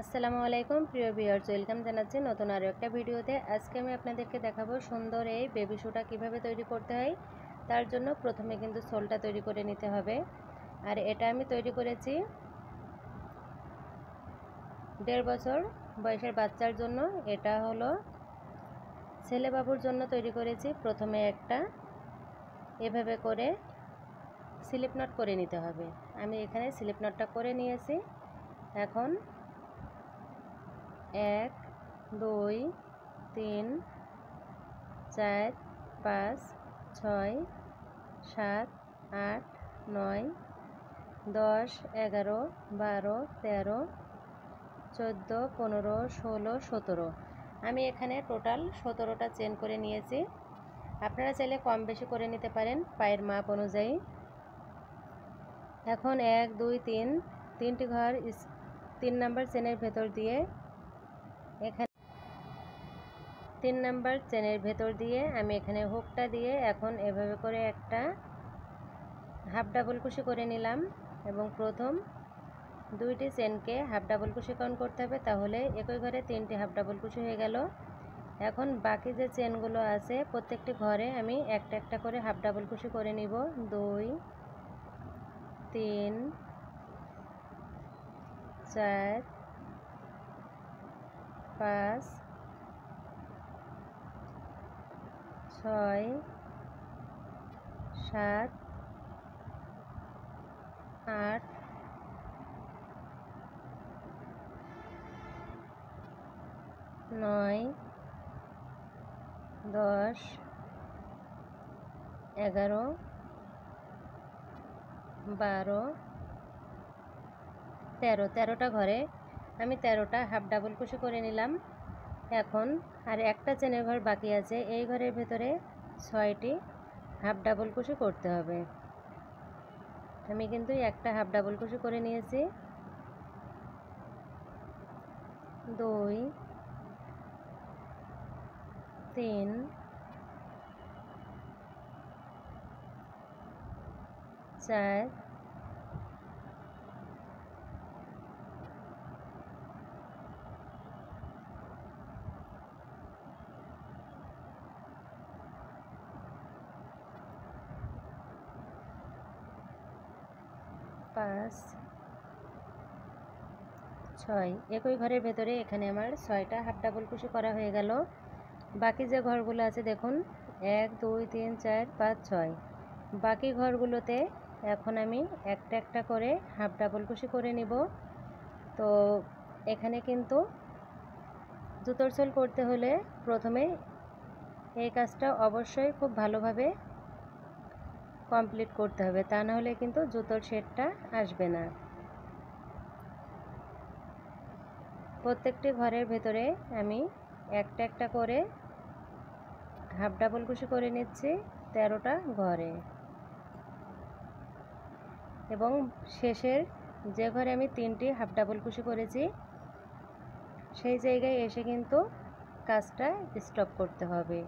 আসসালামু আলাইকুম প্রিয় ভিউয়ার্স, ওয়েলকাম জানাচ্ছি নতুন আরও একটা ভিডিওতে। আজকে আমি আপনাদেরকে দেখাবো সুন্দর এই বেবি শুটা কীভাবে তৈরি করতে হয়। তার জন্য প্রথমে কিন্তু সোলটা তৈরি করে নিতে হবে। আর এটা আমি তৈরি করেছি 1.5 বছর বয়সের বাচ্চার জন্য। এটা হলো ছেলে বাবুর জন্য তৈরি করেছি। প্রথমে একটা এভাবে করে স্লিপ নট করে নিতে হবে। আমি এখানে স্লিপ নটটা করে নিয়েছি। এখন 1 2 3 4 5 6 7 8 9 10 11 12 13 14 15 16 17। আমি এখানে টোটাল 17টা চেন করে নিয়েছি। আপনারা চাইলে কম বেশি করে নিতে পারেন পায়ের মাপ অনুযায়ী। এখন 1 2 3 তিনটি ঘর 3 নাম্বার চেনের ভেতর দিয়ে এখানে 3 নাম্বার চেনের ভেতর দিয়ে আমি এখানে হুকটা দিয়ে এখন এভাবে করে একটা হাফ ডাবল কুশি করে নিলাম। এবং প্রথম দুইটি চেনকে হাফ ডাবল কুশি কাউন্ট করতে হবে, তাহলে একই ঘরে 3টি হাফ ডাবল কুশি হয়ে গেল। এখন বাকি যে চেনগুলো আছে প্রত্যেকটি ঘরে আমি একটা একটা করে হাফ ডাবল কুশি করে নিব। 2 3 4 5 6 7 8 9 10 11 12 13। 13টা ঘরে আমি 13টা হাফ ডাবল কুশি করে নিলাম। এখন আর একটা চেনের ঘর বাকি আছে, এই ঘরের ভেতরে 6টি হাফ ডাবল কুশি করতে হবে। আমি কিন্তু একটা হাফ ডাবল কুশি করে নিয়েছি। 2 3 4 5 6। একই ঘরের ভেতরে এখানে আমার 6টা হাফ ডাবল কুশি করা হয়ে গেল। বাকি যে ঘরগুলো আছে দেখুন 1 2 3 4 5 6। বাকি ঘরগুলোতে এখন আমি একটা একটা করে হাফ ডাবল কুশি করে নিব। তো এখানে কিন্তু জুতোর সোল করতে হলে প্রথমে এই কাজটা অবশ্যই খুব ভালোভাবে কমপ্লিট করতে হবে, তা না হলে কিন্তু জুতোর শেডটা আসবে না। প্রত্যেকটি ঘরের ভেতরে আমি একটা একটা করে হাফ ডাবল কুশি করে নিচ্ছি 13টা ঘরে। এবং শেষের যে ঘরে আমি 3টি হাফ ডাবল কুশি করেছি সেই জায়গায় এসে কিন্তু কাজটা স্টপ করতে হবে,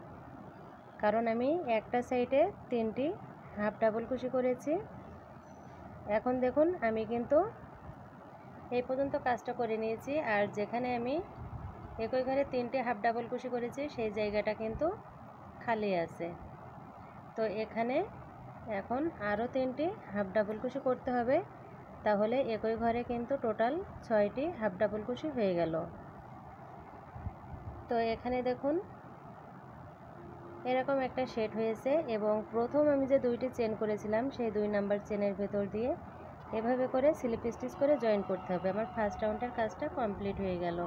কারণ আমি একটা সাইডে 3টি হাফ ডাবল কুশি করেছি। এখন দেখুন আমি কিন্তু এই পর্যন্ত কাজটা করে নিয়েছি। আর যেখানে আমি একই ঘরে 3টি হাফ ডাবল কুশি করেছি সেই জায়গাটা কিন্তু খালি আছে। তো এখানে এখন আরও 3টি হাফ ডাবল কুশি করতে হবে, তাহলে একই ঘরে কিন্তু টোটাল 6টি হাফ ডাবল কুশি হয়ে গেল। তো এখানে দেখুন এরকম একটা শেড হয়েছে। এবং প্রথম আমি যে 2টি চেন করেছিলাম সেই 2 নাম্বার চেনের ভেতর দিয়ে এভাবে করে স্লিপ স্টিচ করে জয়েন করতে হবে। আমার ফার্স্ট রাউন্ডের কাজটা কমপ্লিট হয়ে গেল।